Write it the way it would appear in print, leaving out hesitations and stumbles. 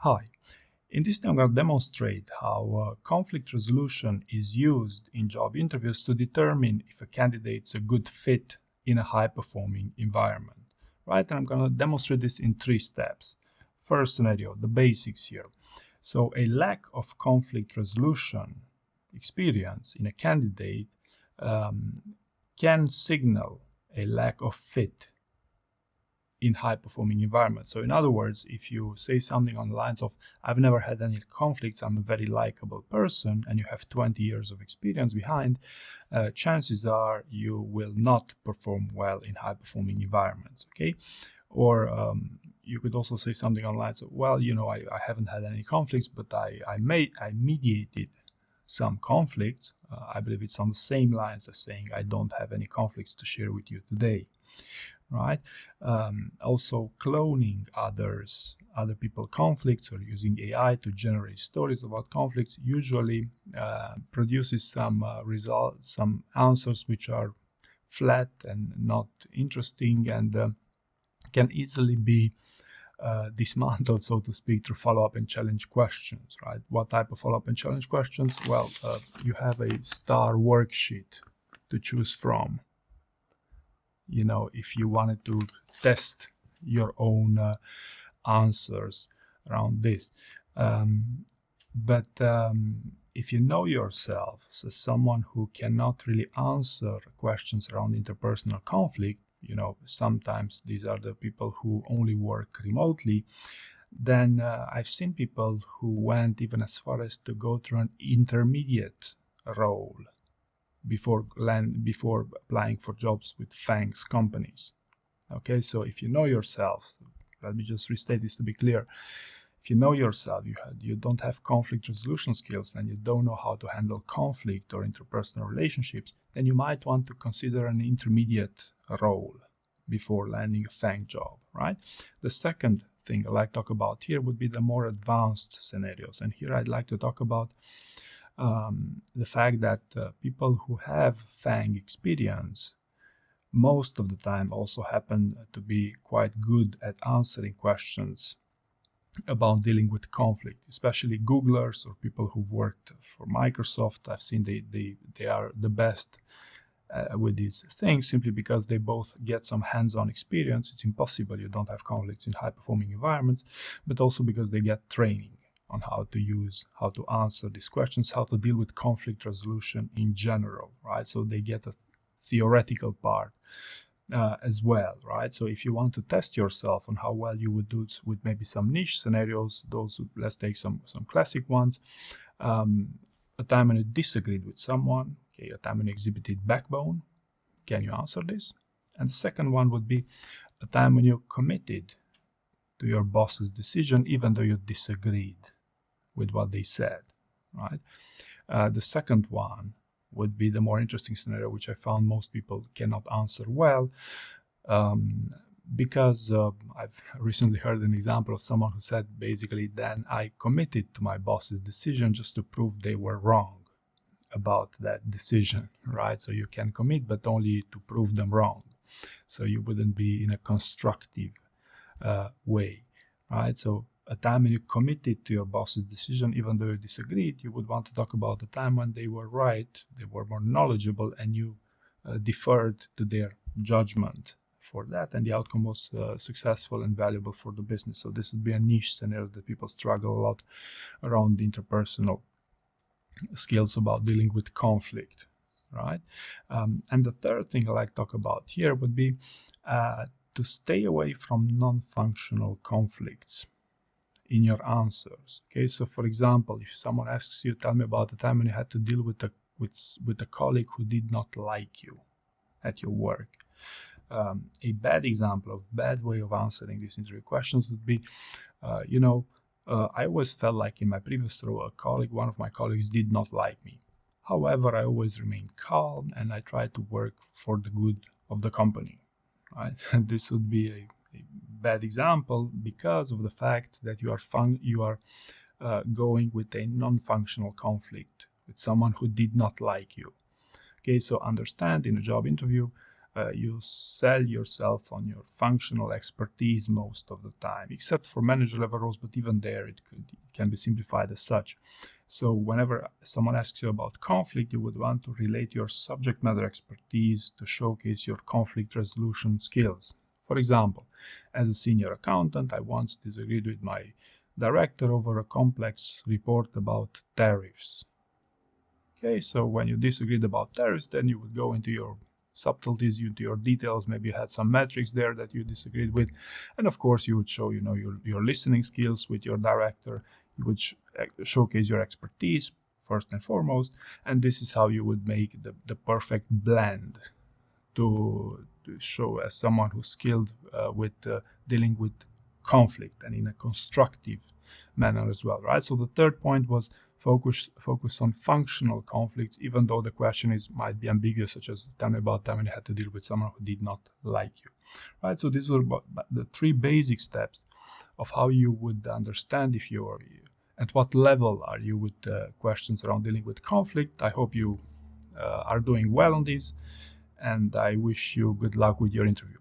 Hi, in this time I'm going to demonstrate how conflict resolution is used in job interviews to determine if a candidate's a good fit in a high-performing environment. Right, and I'm going to demonstrate this in 3 steps. First scenario, the basics here. So a lack of conflict resolution experience in a candidate can signal a lack of fit in high-performing environments. So in other words, if you say something on the lines of, I've never had any conflicts, I'm a very likable person, and you have 20 years of experience behind, chances are you will not perform well in high-performing environments, okay? Or you could also say something on the lines of, well, I haven't had any conflicts, but I mediated some conflicts. I believe it's on the same lines as saying I don't have any conflicts to share with you today. Right? Also, cloning other people's conflicts or using AI to generate stories about conflicts usually produces some results, some answers which are flat and not interesting, and can easily be dismantled, so to speak, through follow-up and challenge questions. Right? What type of follow-up and challenge questions? Well, you have a star worksheet to choose from. If you wanted to test your own answers around this. But if you know yourself as someone who cannot really answer questions around interpersonal conflict, sometimes these are the people who only work remotely, then I've seen people who went even as far as to go through an intermediate role before applying for jobs with FANGs companies. Okay, so if you know yourself, let me just restate this to be clear. If you know yourself, you don't have conflict resolution skills, and you don't know how to handle conflict or interpersonal relationships, then you might want to consider an intermediate role before landing a FANG job, right? The second thing I'd like to talk about here would be the more advanced scenarios. And here I'd like to talk about the fact that people who have FANG experience most of the time also happen to be quite good at answering questions about dealing with conflict, especially Googlers or people who've worked for Microsoft. I've seen they are the best with these things simply because they both get some hands-on experience. It's impossible you don't have conflicts in high-performing environments, but also because they get training on how to answer these questions, how to deal with conflict resolution in general, right? So they get a theoretical part as well, right? So if you want to test yourself on how well you would do with maybe some niche scenarios, let's take some classic ones. A time when you disagreed with someone, okay, a time when you exhibited backbone, can you answer this? And the second one would be a time when you committed to your boss's decision even though you disagreed with what they said, right? The second one would be the more interesting scenario, which I found most people cannot answer well, because I've recently heard an example of someone who said, basically, then I committed to my boss's decision just to prove they were wrong about that decision, right? So you can commit, but only to prove them wrong. So you wouldn't be in a constructive way, right? So a time when you committed to your boss's decision, even though you disagreed, you would want to talk about the time when they were right, they were more knowledgeable, and you deferred to their judgment for that, and the outcome was successful and valuable for the business. So this would be a niche scenario that people struggle a lot around interpersonal skills about dealing with conflict, right? And the third thing I like to talk about here would be to stay away from non-functional conflicts in your answers. Okay, so for example, if someone asks you, tell me about the time when you had to deal with a colleague who did not like you at your work. A bad example of bad way of answering these interview questions would be, I always felt like in my previous role, one of my colleagues did not like me. However, I always remained calm and I tried to work for the good of the company. Right? And this would be a bad example because of the fact that you are going with a non-functional conflict with someone who did not like you. Okay, so understand in a job interview, you sell yourself on your functional expertise most of the time, except for manager level roles, but even there it can be simplified as such. So whenever someone asks you about conflict, you would want to relate your subject matter expertise to showcase your conflict resolution skills. For example, as a senior accountant, I once disagreed with my director over a complex report about tariffs. Okay, so when you disagreed about tariffs, then you would go into your subtleties, into your details. Maybe you had some metrics there that you disagreed with, and of course you would show your listening skills with your director. You would showcase your expertise first and foremost, and this is how you would make the perfect blend to show as someone who's skilled with dealing with conflict and in a constructive manner as well, right? So the third point was focus on functional conflicts, even though the question might be ambiguous, such as tell me about time when you had to deal with someone who did not like you, right? So these were the three basic steps of how you would understand if you're at what level are you with questions around dealing with conflict. I hope you are doing well on this, and I wish you good luck with your interview.